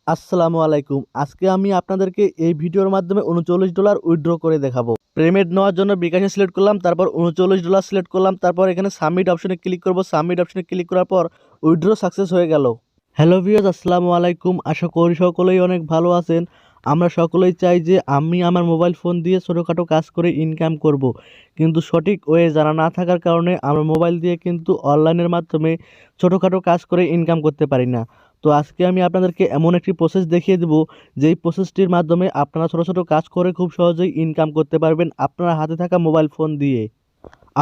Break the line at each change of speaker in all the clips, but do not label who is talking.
আসসালামু আলাইকুম। আজকে আমি আপনাদেরকে এই ভিডিওর মাধ্যমে $39 উইথড্র করে দেখাবো। পেমেন্ট নেওয়ার জন্য বিকাশে সিলেক্ট করলাম, তারপর $39 সিলেক্ট করলাম, তারপর এখানে সাবমিট অপশনে ক্লিক করব। সাবমিট অপশনে ক্লিক করার পর উইথড্র সাকসেস হয়ে গেল। হ্যালো ভিউয়ার্স, আসসালামু আলাইকুম। আশা করি সকলেই অনেক ভালো আছেন। আমরা সকলেই চাই যে আমি আমার মোবাইল ফোন দিয়ে ছোটোখাটো কাজ করে ইনকাম করব, কিন্তু সঠিক ওয়ে জানা না থাকার কারণে আমরা মোবাইল দিয়ে কিন্তু অনলাইনের মাধ্যমে ছোটোখাটো কাজ করে ইনকাম করতে পারি না। তো আজকে আমি আপনাদেরকে এমন একটি প্রসেস দেখিয়ে দেবো, যেই প্রসেসটির মাধ্যমে আপনারা ছোটো ছোটো কাজ করে খুব সহজেই ইনকাম করতে পারবেন আপনার হাতে থাকা মোবাইল ফোন দিয়ে।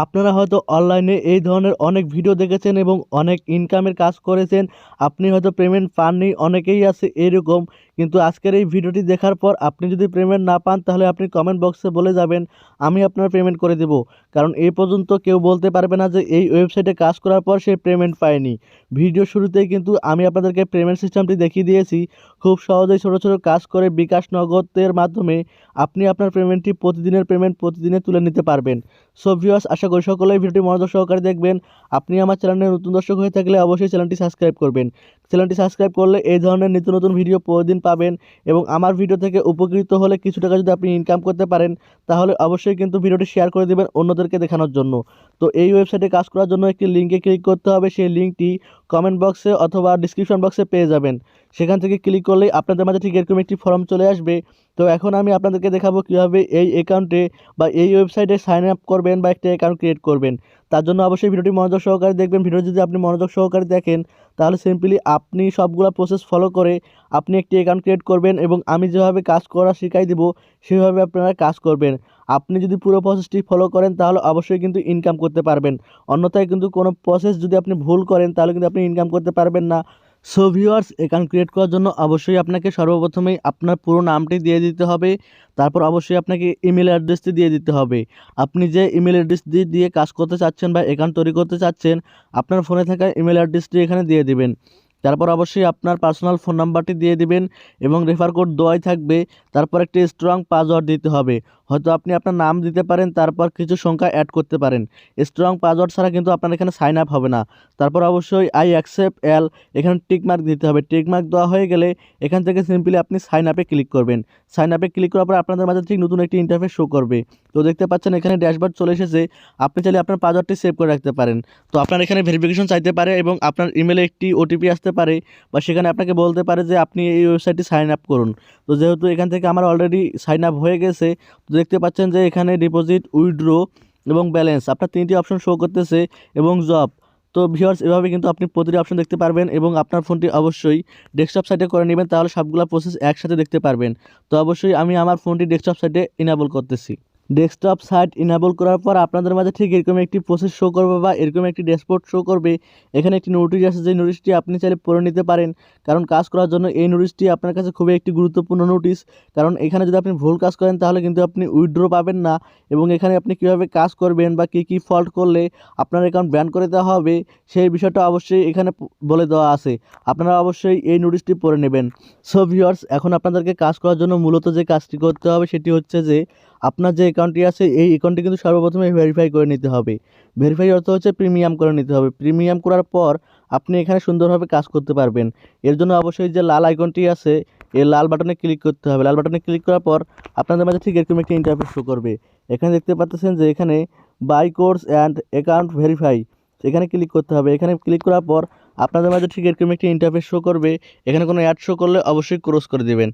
আপনারা হয়তো অনলাইনে এই ধরনের অনেক ভিডিও দেখেছেন এবং অনেক ইনকামের কাজ করেছেন। আপনি হয়তো পেমেন্ট পাননি, অনেকেই আছে এরকম। কিন্তু আজকের এই ভিডিওটি দেখার পর আপনি যদি পেমেন্ট না পান, তাহলে আপনি কমেন্ট বক্সে বলে যাবেন, আমি আপনার পেমেন্ট করে দেব। কারণ এই পর্যন্ত কেউ বলতে পারবে না যে এই ওয়েবসাইটে কাজ করার পর সে পেমেন্ট পায়নি। ভিডিও শুরুতেই কিন্তু আমি আপনাদেরকে পেমেন্ট সিস্টেমটি দেখিয়ে দিয়েছি। খুব সহজেই ছোটো ছোটো কাজ করে বিকাশ নগদের মাধ্যমে আপনি আপনার পেমেন্টটি প্রতিদিনের পেমেন্ট প্রতিদিনে তুলে নিতে পারবেন। সো ভিউয়ার্স, আশা করি সকলেই ভিডিওটি মনোযোগ সহকারে দেখবেন। আপনি আমার চ্যানেলে নতুন দর্শক হয়ে থাকলে অবশ্যই চ্যানেলটি সাবস্ক্রাইব করবেন। চ্যানেলটি সাবস্ক্রাইব করলে এই ধরনের নিত্য নতুন ভিডিও প্রতিদিন পাবেন এবং আমার ভিডিও থেকে উপকৃত হলে কিছু টাকা যদি আপনি ইনকাম করতে পারেন, তাহলে অবশ্যই কিন্তু ভিডিওটি শেয়ার করে দেবেন অন্যদেরকে দেখানোর জন্য। তো এই ওয়েবসাইটে কাজ করার জন্য একটি লিঙ্কে ক্লিক করতে হবে। সেই লিঙ্কটি কমেন্ট বক্সে অথবা ডিসক্রিপশন বক্সে পেয়ে যাবেন। সেখান থেকে ক্লিক করলেই আপনাদের মাঝে ঠিক এরকম একটি ফর্ম চলে আসবে। তো এখন আমি আপনাদেরকে দেখাবো কীভাবে এই অ্যাকাউন্টে বা এই ওয়েবসাইটে সাইন আপ করবেন বা একটা অ্যাকাউন্ট ক্রিয়েট করবেন। তার জন্য অবশ্যই ভিডিওটি মনোযোগ সহকারে দেখবেন। ভিডিও যদি আপনি মনোযোগ সহকারে দেখেন, তাহলে সিম্পলি আপনি সবগুলো প্রসেস ফলো করে আপনি একটি অ্যাকাউন্ট ক্রিয়েট করবেন এবং আমি যেভাবে কাজ করা শিখাই দিব সেভাবে আপনারা কাজ করবেন। আপনি যদি পুরো প্রসেসটি ফলো করেন, তাহলে অবশ্যই কিন্তু ইনকাম করতে পারবেন। অন্যথায় কিন্তু কোনো প্রসেস যদি আপনি ভুল করেন, তাহলে কিন্তু আপনি ইনকাম করতে পারবেন না। সো ভিউয়ার্স, অ্যাকাউন্ট ক্রিয়েট করার জন্য অবশ্যই আপনাকে সর্বপ্রথমেই আপনার পুরো নামটি দিয়ে দিতে হবে। তারপর অবশ্যই আপনাকে ইমেল অ্যাড্রেসটি দিয়ে দিতে হবে। আপনি যে ইমেল অ্যাড্রেস দিয়ে কাজ করতে চাচ্ছেন বা অ্যাকাউন্ট তৈরি করতে চাচ্ছেন, আপনার ফোনে থাকা ইমেল অ্যাড্রেসটি এখানে দিয়ে দিবেন। তারপর অবশ্যই আপনার পার্সোনাল ফোন নাম্বারটি দিয়ে দিবেন এবং রেফার কোড দেওয়াই থাকবে। তারপর একটি স্ট্রং পাসওয়ার্ড দিতে হবে। হয়তো আপনি আপনার নাম দিতে পারেন, তারপর কিছু সংখ্যা অ্যাড করতে পারেন। স্ট্রং পাসওয়ার্ড ছাড়া কিন্তু আপনার এখানে সাইন আপ হবে না। তারপর অবশ্যই আই অ্যাকসেপ্ট এল, এখানে টিক মার্ক দিতে হবে। টিক মার্ক দেওয়া হয়ে গেলে এখান থেকে সিম্পলি আপনি সাইন আপে ক্লিক করবেন। সাইন আপে ক্লিক করার পর আপনাদের মাঝে ঠিক নতুন একটি ইন্টারফেস শো করবে। তো দেখতে পাচ্ছেন এখানে ড্যাশবোর্ড চলে এসেছে। আপনি চাইলে আপনার পাসওয়ার্ডটি সেভ করে রাখতে পারেন। তো আপনার এখানে ভেরিফিকেশন চাইতে পারে এবং আপনার ইমেলে একটি ওটিপি আসতে পারে, বা সেখানে আপনাকে বলতে পারে যে আপনি এই ওয়েবসাইটে সাইন আপ করুন। তো যেহেতু এখান থেকে আমার অলরেডি সাইন আপ হয়ে গেছে, তো দেখতে পাচ্ছেন যে এখানে ডিপোজিট, উইথড্র এবং ব্যালেন্স আপনার তিনটি অপশন শো করতেছে এবং জব। তো ভিউয়ার্স, এভাবে কিন্তু আপনি প্রতিটি অপশন দেখতে পারবেন এবং আপনার ফোনটি অবশ্যই ডেস্কটপ সাইটে করে নেবেন, তাহলে সবগুলো প্রসেস একসাথে দেখতে পারবেন। তো অবশ্যই আমি আমার ফোনটি ডেস্কটপ সাইটে ইনেবল করতেছি। ডেস্কটপ সাইট ইনেবল করার পর আপনাদের মাঝে ঠিক এরকম একটি প্রসেস শো করবে বা এরকম একটি ড্যাশবোর্ড শো করবে। এখানে একটি নোটিশ আছে, যে নোটিশটি আপনি চাইলে পড়ে নিতে পারেন, কারণ কাজ করার জন্য এই নোটিশটি আপনার কাছে খুবই একটি গুরুত্বপূর্ণ নোটিশ। কারণ এখানে যদি আপনি ভুল কাজ করেন, তাহলে কিন্তু আপনি উইথড্র পাবেন না এবং এখানে আপনি কীভাবে কাজ করবেন বা কী কী ফল্ট করলে আপনার অ্যাকাউন্ট ব্যান করে দেওয়া হবে, সেই বিষয়টা অবশ্যই এখানে বলে দেওয়া আছে। আপনারা অবশ্যই এই নোটিশটি পড়ে নেবেন। সো ভিউয়ার্স, এখন আপনাদেরকে কাজ করার জন্য মূলত যে কাজটি করতে হবে সেটি হচ্ছে যে আপনার যে অ্যাকাউন্টটি আছে এই অ্যাকাউন্টটি কিন্তু সর্বপ্রথমে ভেরিফাই করে নিতে হবে। ভেরিফাই অর্থ হচ্ছে প্রিমিয়াম করে নিতে হবে। প্রিমিয়াম করার পর আপনি এখানে সুন্দরভাবে কাজ করতে পারবেন। এর জন্য অবশ্যই যে লাল আইকনটি আছে, এই লাল বাটনে ক্লিক করতে হবে। লাল বাটনে ক্লিক করার পর আপনাদের মাঝে ঠিক এরকম একটি ইন্টারফেস শো করবে। এখানে দেখতে পাচ্ছেন যে এখানে buy course and account verify, এখানে ক্লিক করতে হবে। এখানে ক্লিক করার পর আপনাদের মাঝে ঠিক এরকম একটি ইন্টারফেস শো করবে। এখানে কোনো অ্যাড শো করলে অবশ্যই ক্রস করে দেবেন।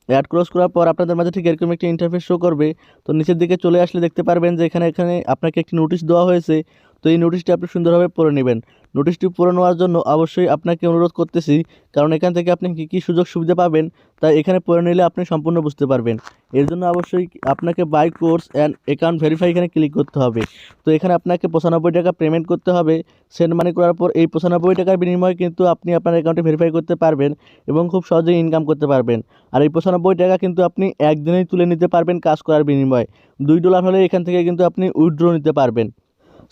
অ্যাড ক্রস করার পর আপনাদের মাঝে ঠিক এরকম একটি ইন্টারফেস শো করবে। তো নিচের দিকে চলে আসলে দেখতে পারবেন যে এখানে এখানে আপনাকে একটি নোটিশ দেওয়া হয়েছে। তো এই নোটিশটি আপনি সুন্দরভাবে পড়ে নেবেন। নোটিশটি পড়ে নেওয়ার জন্য অবশ্যই আপনাকে অনুরোধ করতেছি, কারণ এখান থেকে আপনি কী কী সুযোগ সুবিধা পাবেন তাই এখানে পড়ে নিলে আপনি সম্পূর্ণ বুঝতে পারবেন। এর জন্য অবশ্যই আপনাকে buy course and account verify এখানে ক্লিক করতে হবে। তো এখানে আপনাকে 95 টাকা পেমেন্ট করতে হবে। সেন্ড মানি করার পর এই 95 টাকার বিনিময়ে কিন্তু আপনি আপনার অ্যাকাউন্টে ভেরিফাই করতে পারবেন এবং খুব সহজেই ইনকাম করতে পারবেন। আর এই 95 টাকা কিন্তু আপনি একদিনেই তুলে নিতে পারবেন কাজ করার বিনিময়ে। $2 হলে এখান থেকে কিন্তু আপনি উইথড্র নিতে পারবেন।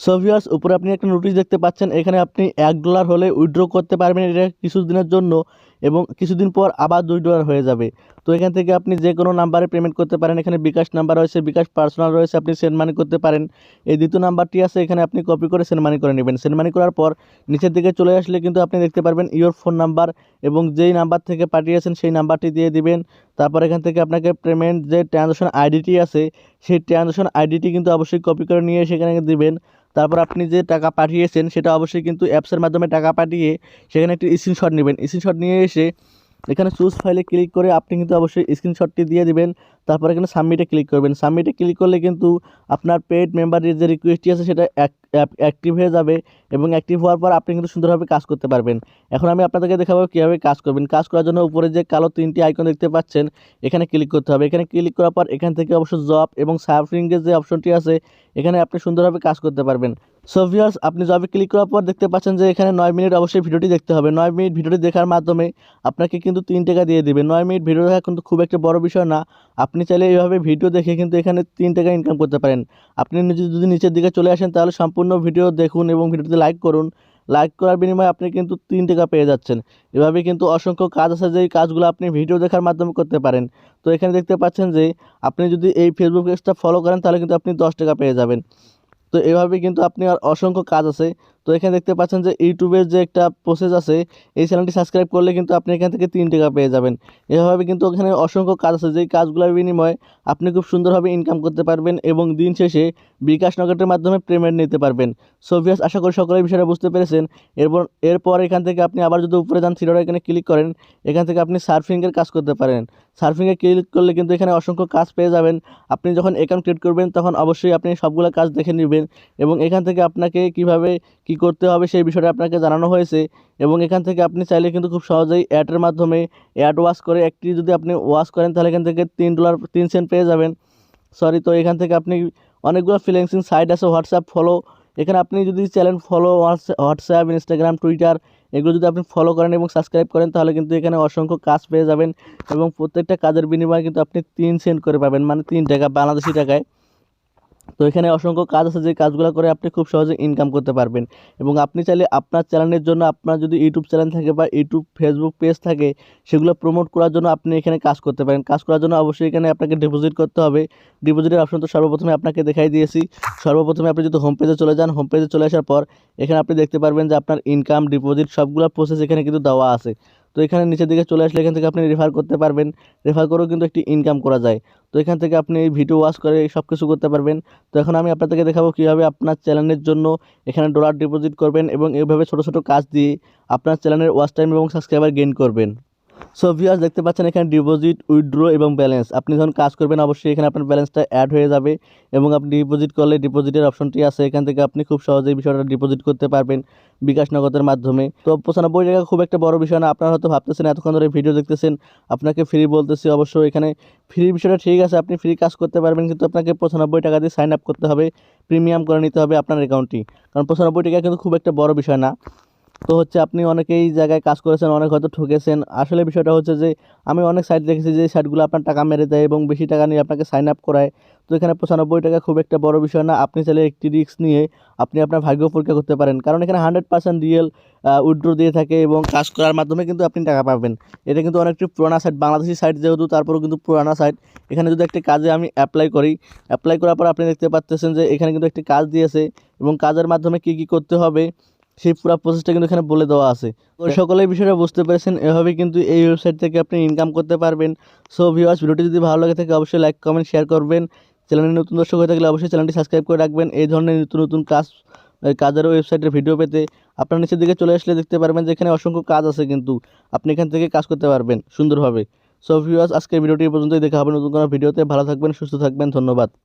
সো ভিউয়ার্স, উপরে আপনি একটা নোটিশ দেখতে পাচ্ছেন, এখানে আপনি $1 হলে উইথড্র করতে পারবেন এটা কিছুদিনের জন্য। এবং কিছুদিন পর আবার $2 হয়ে যাবে। তো এখান থেকে আপনি যে কোনো নাম্বারে পেমেন্ট করতে পারেন। এখানে বিকাশ নাম্বার রয়েছে, বিকাশ পার্সোনাল রয়েছে, আপনি সেন্ড মানি করতে পারেন। এই দ্বিতীয় নাম্বারটি আছে, এখানে আপনি কপি করে সেন্ড মানি করে নেবেন। সেন্ড মানি করার পর নিচের দিকে চলে আসলে কিন্তু আপনি দেখতে পারবেন ইওর ফোন নাম্বার এবং যেই নাম্বার থেকে পাঠিয়েছেন সেই নাম্বারটি দিয়ে দিবেন। তারপর এখান থেকে আপনাকে পেমেন্ট যে ট্রানজাকশন আইডিটি আছে সেই ট্রানজাকশন আইডিটি কিন্তু অবশ্যই কপি করে নিয়ে সেখানে দিবেন। তারপর আপনি যে টাকা পাঠিয়েছেন সেটা অবশ্যই কিন্তু অ্যাপসের মাধ্যমে টাকা পাঠিয়ে সেখানে একটি স্ক্রিনশট নেবেন। স্ক্রিনশট নিয়ে এসে এখানে চুজ ফাইলে ক্লিক করে আপনি কিন্তু অবশ্যই স্ক্রিনশটটি দিয়ে দিবেন। তারপর এখানে সাবমিটে ক্লিক করবেন। সাবমিটে ক্লিক করলে কিন্তু আপনার পেইড মেম্বারের যে রিকোয়েস্টটি আছে সেটা অ্যাক্টিভ হয়ে যাবে এবং অ্যাক্টিভ হওয়ার পর আপনি কিন্তু সুন্দরভাবে কাজ করতে পারবেন। এখন আমি আপনাদেরকে দেখাবো কীভাবে কাজ করবেন। কাজ করার জন্য উপরে যে কালো 3টি আইকন দেখতে পাচ্ছেন এখানে ক্লিক করতে হবে। এখানে ক্লিক করার পর এখান থেকে অবশ্য জব এবং সার্ফিংয়ের যে অপশনটি আছে এখানে আপনি সুন্দরভাবে কাজ করতে পারবেন। সো ভিউয়ার্স, আপনি জবে ক্লিক করার পর দেখতে পাচ্ছেন যে এখানে 9 মিনিট অবশ্যই ভিডিওটি দেখতে হবে। 9 মিনিট ভিডিওটি দেখার মাধ্যমে আপনাকে কিন্তু $3 দিয়ে দেবে। 9 মিনিট ভিডিও দেখা কিন্তু খুব একটা বড় বিষয় না। আপনি চাইলে এইভাবে ভিডিও দেখে কিন্তু এখানে $3 ইনকাম করতে পারেন। আপনি যদি নিচের দিকে চলে আসেন তাহলে সম্পূর্ণ ভিডিও দেখুন এবং ভিডিওতে লাইক করুন। লাইক করার বিনিময়ে আপনি কিন্তু $3 পেয়ে যাচ্ছেন। এভাবে কিন্তু অসংখ্য কাজ আছে যেই কাজগুলো আপনি ভিডিও দেখার মাধ্যমে করতে পারেন। তো এখানে দেখতে পাচ্ছেন যে আপনি যদি এই ফেসবুক পেজটা ফলো করেন তাহলে কিন্তু আপনি $10 পেয়ে যাবেন। তো এভাবে কিন্তু আপনি আর অসংখ্য কাজ আছে। তো এখানে দেখতে পাচ্ছেন যে ইউটিউবের যে একটা প্রসেস আছে, এই চ্যানেলটি সাবস্ক্রাইব করলে কিন্তু আপনি এখান থেকে $3 পেয়ে যাবেন। এভাবে কিন্তু এখানে অসংখ্য কাজ আছে যেই কাজগুলোর বিনিময়ে আপনি খুব সুন্দরভাবে ইনকাম করতে পারবেন এবং দিন শেষে বিকাশ নগদের মাধ্যমে পেমেন্ট নিতে পারবেন। সো ভিউয়ার্স, আশা করি সকলেই বিষয়টা বুঝতে পেরেছেন। এরপর এখান থেকে আপনি আবার যদি উপরে যান থ্রি ডট এখানে ক্লিক করেন, এখান থেকে আপনি সার্ফিংয়ের কাজ করতে পারেন। সার্ফিংয়ে ক্লিক করলে কিন্তু এখানে অসংখ্য কাজ পেয়ে যাবেন। আপনি যখন অ্যাকাউন্ট ক্রিয়েট করবেন তখন অবশ্যই আপনি সবগুলো কাজ দেখে নেবেন এবং এখান থেকে আপনাকে কিভাবে কি করতে হবে সেই বিষয়টা আপনাকে জানানো হয়েছে এবং এখান থেকে আপনি চাইলে কিন্তু খুব সহজেই অ্যাডের মাধ্যমে অ্যাড ওয়াচ করে একটি যদি আপনি ওয়াচ করেন তাহলে এখান থেকে $3 পেয়ে যাবেন। তো এখান থেকে আপনি অনেকগুলো ফ্রিল্যান্সিং সাইট আছে, হোয়াটসঅ্যাপ ফলো, এখানে আপনি যদি channel follow WhatsApp, Instagram, Twitter এগুলো যদি আপনি ফলো করেন এবং সাবস্ক্রাইব করেন তাহলে কিন্তু এখানে অসংখ্য কাজ পেয়ে যাবেন এবং প্রত্যেকটা কাজের বিনিময়ে কিন্তু আপনি 3 সেন্ট করে পাবেন, মানে $3 বাংলাদেশি টাকায়। তো এখানে অসংখ্য কাজ আছে যে কাজগুলো করে আপনি খুব সহজে ইনকাম করতে পারবেন এবং আপনি চাইলে আপনার চ্যানেলের জন্য আপনার যদি ইউটিউব চ্যানেল থাকে বা ইউটিউব ফেসবুক পেজ থাকে সেগুলো প্রমোট করার জন্য আপনি এখানে কাজ করতে পারেন। কাজ করার জন্য অবশ্যই এখানে আপনাকে ডিপোজিট করতে হবে। ডিপোজিটের অপশন তো সর্বপ্রথমে আপনাকে দেখাই দিয়েছি। সর্বপ্রথমে আপনি যদি হোম পেজে চলে যান, হোম পেজে চলে আসার পর এখানে আপনি দেখতে পারবেন যে আপনার ইনকাম, ডিপোজিট সবগুলো প্রসেস এখানে কিন্তু দেওয়া আছে। তো এখানে নিচের দিকে চলে আসলে এখান থেকে আপনি রেফার করতে পারবেন। রেফার করেও কিন্তু একটি ইনকাম করা যায়। তো এখান থেকে আপনি এই ভিডিও ওয়াচ করে সব কিছু করতে পারবেন। তো এখন আমি আপনাদেরকে দেখাবো কীভাবে আপনার চ্যানেলের জন্য এখানে ডলার ডিপোজিট করবেন এবং এইভাবে ছোটো ছোটো কাজ দিয়ে আপনার চ্যানেলের ওয়াচ টাইম এবং সাবস্ক্রাইবার গেইন করবেন। সো ভিউয়ার্স, দেখতে পাচ্ছেন এখানে ডিপোজিট, উইথড্র এবং ব্যালেন্স। আপনি যখন কাজ করবেন অবশ্যই এখানে আপনার ব্যালেন্সটা অ্যাড হয়ে যাবে এবং আপনি ডিপোজিট করলে ডিপোজিটের অপশনটি আছে, এখান থেকে আপনি খুব সহজেই বিষয়টা ডিপোজিট করতে পারবেন বিকাশ নগদের মাধ্যমে। তো $95 খুব একটা বড় বিষয় না। আপনারা হয়তো ভাবতেছেন এতক্ষণ ধরে ভিডিও দেখতেছেন আপনাকে ফ্রি বলতেছি, অবশ্যই এখানে ফ্রি বিষয়টা ঠিক আছে, আপনি ফ্রি কাজ করতে পারবেন, কিন্তু আপনাকে $95 দিয়ে সাইন আপ করতে হবে, প্রিমিয়াম করে নিতে হবে আপনার অ্যাকাউন্টটি, কারণ $95 কিন্তু খুব একটা বড় বিষয় না। তো আপনি অনেকেই জায়গায় কাজ করেছেন, অনেক হয়তো ঠকেছেন। আসলে বিষয়টা হচ্ছে যে আমি অনেক সাইট দেখেছি যে সাইটগুলো আপনার টাকা মেরে দেয় এবং বেশি টাকা নিয়ে আপনাকে সাইন আপ করায়। তো এখানে $95 খুব একটা বড় বিষয় না। আপনি চাইলে একটি রিস্ক নিয়ে আপনি আপনার ভাগ্য পরীক্ষা করতে পারেন, কারণ এখানে 100% রিয়েল উইথড্র দিয়ে থাকে এবং কাজ করার মাধ্যমে কিন্তু আপনি টাকা পাবেন। এটা কিন্তু অনেকটি পুরানা সাইট, বাংলাদেশি সাইট যেহেতু তারপরেও কিন্তু পুরানা সাইট। এখানে যদি একটি কাজে আমি অ্যাপ্লাই করি, অ্যাপ্লাই করার পর আপনি দেখতে পাচ্ছেন যে এখানে কিন্তু একটি কাজ দিয়েছে এবং কাজের মাধ্যমে কী কী করতে হবে সেই পুরো প্রসেসটা কিন্তু এখানে বলে দেওয়া আছে। তো সকলেই বিষয়টা বুঝতে পেরেছেন। এভাবে কিন্তু এই ওয়েবসাইট থেকে আপনি ইনকাম করতে পারবেন। সো ভিউয়ার্স, ভিডিওটি যদি ভালো লাগে থাকে অবশ্যই লাইক, কমেন্ট, শেয়ার করবেন। চ্যানেলে নতুন দর্শক হয়ে থাকলে অবশ্যই চ্যানেলটি সাবস্ক্রাইব করে রাখবেন। এই ধরনের নতুন নতুন কাজের ওয়েবসাইটের ভিডিও পেতে আপনার নিচের দিকে চলে আসলে দেখতে পারবেন যে এখানে অসংখ্য কাজ আছে, কিন্তু আপনি এখান থেকে কাজ করতে পারবেন সুন্দরভাবে। সো ভিউয়ার্স, আজকের ভিডিওটি এই পর্যন্তই। দেখা হবে নতুন কোনো ভিডিওতে। ভালো থাকবেন, সুস্থ থাকবেন, ধন্যবাদ।